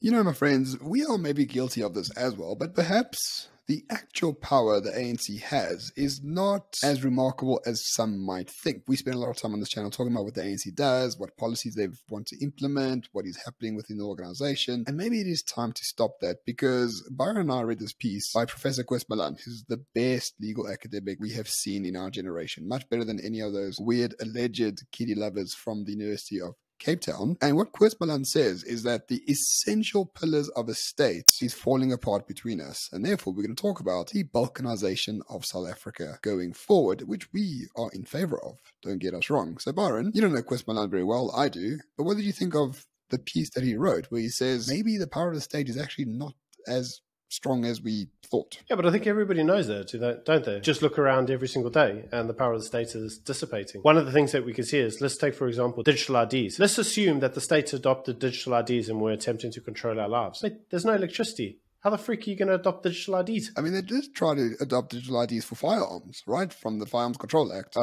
You know, my friends, we are maybe guilty of this as well, but perhaps the actual power the ANC has is not as remarkable as some might think. We spend a lot of time on this channel talking about what the ANC does, what policies they want to implement, what is happening within the organization, and maybe it is time to stop that, because Byron and I read this piece by Professor Koos Malan, who's the best legal academic we have seen in our generation, much better than any of those weird alleged kitty lovers from the University of Cape Town. And what Koos Malan says is that the essential pillars of a state is falling apart between us, and therefore we're going to talk about the balkanization of South Africa going forward, which we are in favor of. Don't get us wrong. So Byron, you don't know Koos Malan very well, I do, but what did you think of the piece that he wrote where he says maybe the power of the state is actually not as strong as we thought? Yeah, but I think everybody knows that, don't they? Just look around every single day and the power of the state is dissipating. One of the things that we can see is, let's take, for example, digital IDs. Let's assume that the state adopted digital IDs and we're attempting to control our lives. Wait, there's no electricity. How the freak are you going to adopt digital IDs? I mean, they did try to adopt digital IDs for firearms, right? From the Firearms Control Act.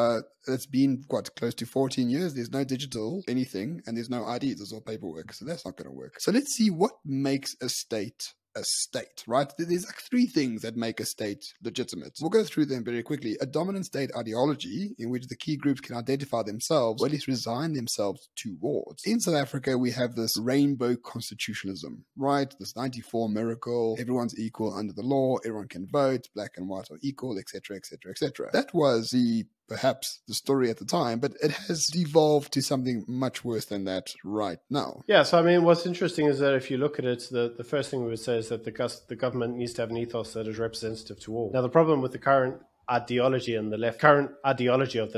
It's been, close to 14 years. There's no digital anything, and there's no IDs. There's all paperwork. So that's not going to work. So let's see what makes a state, right? There's like three things that make a state legitimate. We'll go through them very quickly. A dominant state ideology in which the key groups can identify themselves, or at least resign themselves towards. In South Africa, we have this rainbow constitutionalism, right? This 94 miracle, everyone's equal under the law, everyone can vote, black and white are equal, etc., etc., etc. That was perhaps the story at the time, but it has devolved to something much worse than that right now. Yeah, so I mean, what's interesting is that if you look at it, the first thing we would say is that the government needs to have an ethos that is representative to all. Now, the problem with the current ideology of the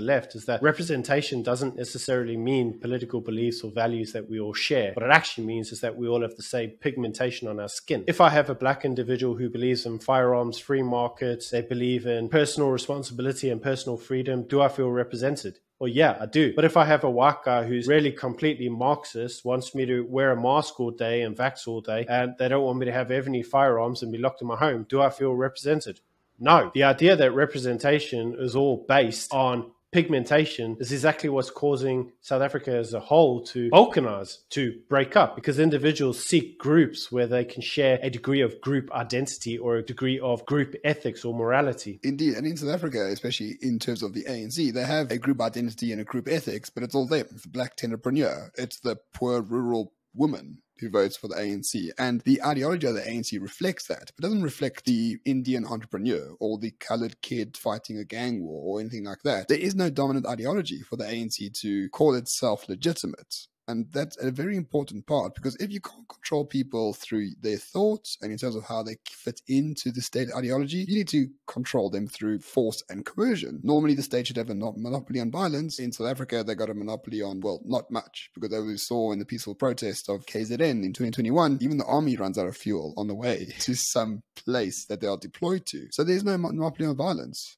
left is that representation doesn't necessarily mean political beliefs or values that we all share. What it actually means is that we all have the same pigmentation on our skin. If I have a black individual who believes in firearms, free markets, they believe in personal responsibility and personal freedom, do I feel represented? Well, yeah, I do. But if I have a white guy who's really completely Marxist, wants me to wear a mask all day and vax all day, and they don't want me to have any firearms and be locked in my home, do I feel represented? No. The idea that representation is all based on pigmentation is exactly what's causing South Africa as a whole to balkanize, to break up, because individuals seek groups where they can share a degree of group identity or a degree of group ethics or morality. Indeed, and in South Africa, especially in terms of the ANC, they have a group identity and a group ethics, but it's all them. It's the black entrepreneur. It's the poor rural woman who votes for the ANC. And the ideology of the ANC reflects that, but doesn't reflect the Indian entrepreneur or the colored kid fighting a gang war or anything like that. There is no dominant ideology for the ANC to call itself legitimate. And that's a very important part, because if you can't control people through their thoughts and in terms of how they fit into the state ideology, you need to control them through force and coercion. Normally, the state should have a monopoly on violence. In South Africa, they got a monopoly on, well, not much, because as we saw in the peaceful protest of KZN in 2021, even the army runs out of fuel on the way to some place that they are deployed to. So there's no monopoly on violence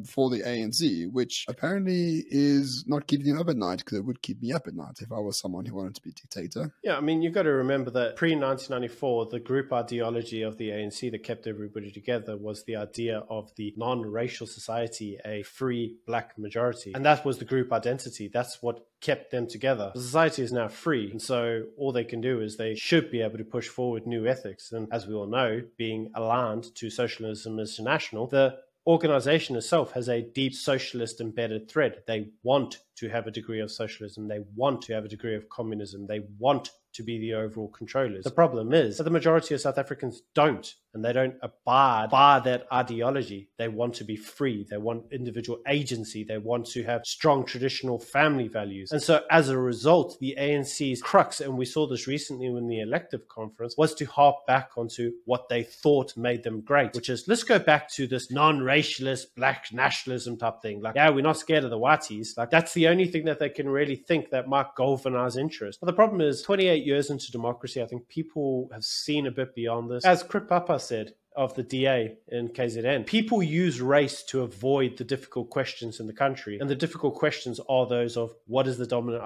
for the ANC, which apparently is not keeping them up at night, because it would keep me up at night if I was someone who wanted to be dictator. Yeah, I mean, you've got to remember that pre-1994, the group ideology of the ANC that kept everybody together was the idea of the non-racial society, a free black majority. And that was the group identity. That's what kept them together. The society is now free, and so all they can do is they should be able to push forward new ethics. And as we all know, being aligned to Socialism International, the organization itself has a deep socialist embedded thread. They want to have a degree of socialism. They want to have a degree of communism. They want to be the overall controllers. The problem is that the majority of South Africans don't, and they don't abide by that ideology. They want to be free. They want individual agency. They want to have strong traditional family values. And so as a result, the ANC's crux, and we saw this recently in the elective conference, was to harp back onto what they thought made them great, which is, let's go back to this non-racialist black nationalism type thing. Like, yeah, we're not scared of the whiteys. Like, that's the only thing that they can really think that might galvanize interest. But the problem is, 28 years into democracy, I think people have seen a bit beyond this. As Krip Papa said, of the DA in KZN. People use race to avoid the difficult questions in the country. And the difficult questions are those of what is the dominant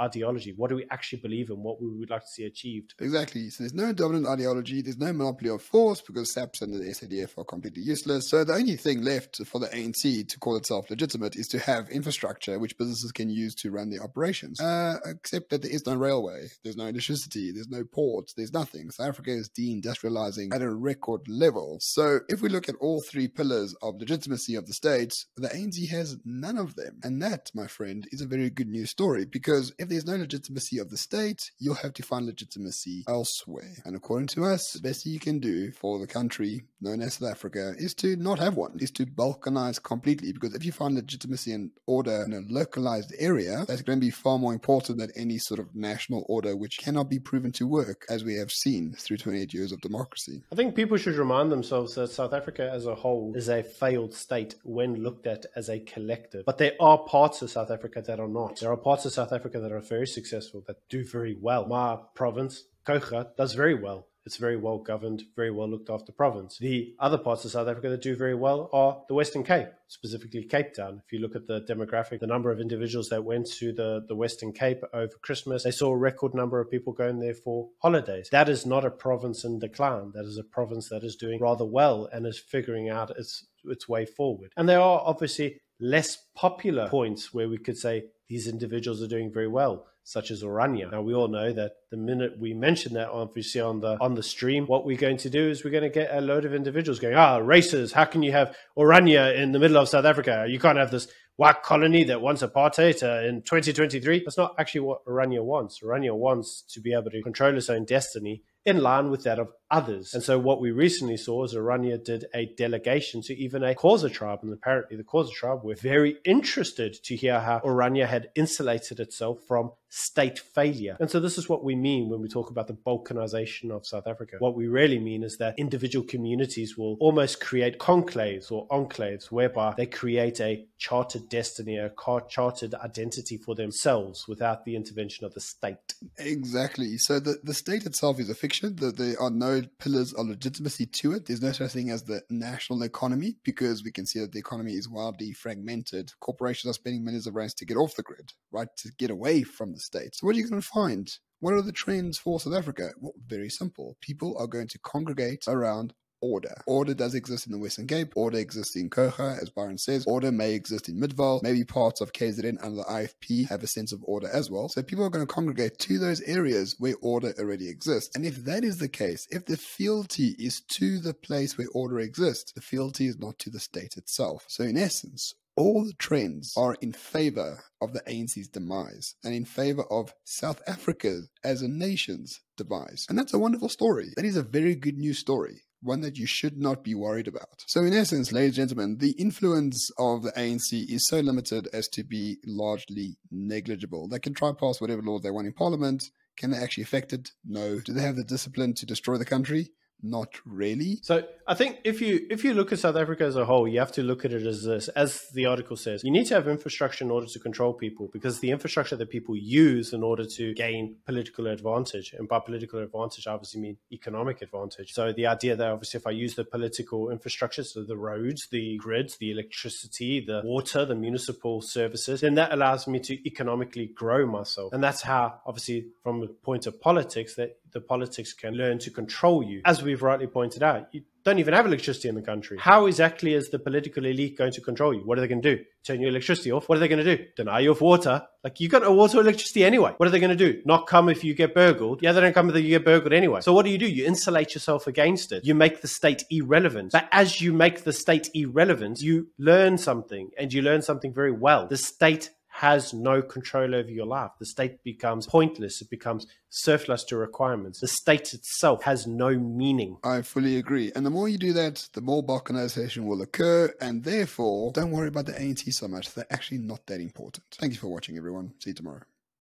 ideology? What do we actually believe in? What we would like to see achieved? Exactly. So there's no dominant ideology. There's no monopoly of force because SAPS and the SADF are completely useless. So the only thing left for the ANC to call itself legitimate is to have infrastructure which businesses can use to run their operations. Except that there is no railway. There's no electricity. There's no ports. There's nothing. South Africa is deindustrializing at a record level. So if we look at all three pillars of legitimacy of the state, the ANC has none of them. And that, my friend, is a very good news story, because if there's no legitimacy of the state, you'll have to find legitimacy elsewhere. And according to us, the best you can do for the country known as South Africa is to not have one, is to balkanize completely, because if you find legitimacy and order in a localized area, that's going to be far more important than any sort of national order which cannot be proven to work, as we have seen through 28 years of democracy. I think people should remind themselves that South Africa as a whole is a failed state when looked at as a collective. But there are parts of South Africa that are not. There are parts of South Africa that are very successful, that do very well. My province, Coega, does very well. It's very well governed, very well looked after province. The other parts of South Africa that do very well are the Western Cape, specifically Cape Town. If you look at the demographic, the number of individuals that went to the Western Cape over Christmas, they saw a record number of people going there for holidays. That is not a province in decline. That is a province that is doing rather well and is figuring out its way forward. And there are obviously less popular points where we could say these individuals are doing very well, such as Orania. Now, we all know that the minute we mention that, obviously on the stream, what we're going to do is we're going to get a load of individuals going, racist, how can you have Orania in the middle of South Africa? You can't have this white colony that wants apartheid in 2023. That's not actually what Orania wants. Orania wants to be able to control its own destiny in line with that of others. And so what we recently saw is Orania did a delegation to even a Xhosa tribe, and apparently the Xhosa tribe were very interested to hear how Orania had insulated itself from state failure. And so this is what we mean when we talk about the balkanization of South Africa. What we really mean is that individual communities will almost create conclaves or enclaves whereby they create a chartered destiny, a chartered identity for themselves without the intervention of the state. Exactly. So the state itself is a fiction. There are no pillars of legitimacy to it. There's no such thing as the national economy, because we can see that the economy is wildly fragmented. Corporations are spending millions of rands to get off the grid, right? To get away from the state. So what are you going to find? What are the trends for South Africa? Well, very simple. People are going to congregate around order. Order does exist in the Western Cape. Order exists in Coega, as Byron says. Order may exist in Midvaal. Maybe parts of KZN under the IFP have a sense of order as well. So people are going to congregate to those areas where order already exists. And if that is the case, if the fealty is to the place where order exists, the fealty is not to the state itself. So in essence, all the trends are in favor of the ANC's demise and in favor of South Africa as a nation's demise. And that's a wonderful story. That is a very good news story, one that you should not be worried about. So in essence, ladies and gentlemen, the influence of the ANC is so limited as to be largely negligible. They can try and pass whatever laws they want in Parliament. Can they actually affect it? No. Do they have the discipline to destroy the country? Not really. So I think if you look at South Africa as a whole, you have to look at it as this. As the article says, you need to have infrastructure in order to control people, because the infrastructure that people use in order to gain political advantage, and by political advantage I obviously mean economic advantage. So the idea that obviously if I use the political infrastructure, so the roads, the grids, the electricity, the water, the municipal services, then that allows me to economically grow myself. And that's how, obviously, from the point of politics, that the politics can learn to control you. As we've rightly pointed out, you don't even have electricity in the country. How exactly is the political elite going to control you? What are they going to do? Turn your electricity off? What are they going to do? Deny you of water? Like, you got no water or electricity anyway. What are they going to do? Not come if you get burgled? Yeah, they don't come if you get burgled anyway. So what do? You insulate yourself against it. You make the state irrelevant. But as you make the state irrelevant, you learn something, and you learn something very well. The state has no control over your life. The state becomes pointless. It becomes surplus to requirements. The state itself has no meaning. I fully agree. And the more you do that, the more balkanization will occur. And therefore, don't worry about the ANC so much. They're actually not that important. Thank you for watching, everyone. See you tomorrow.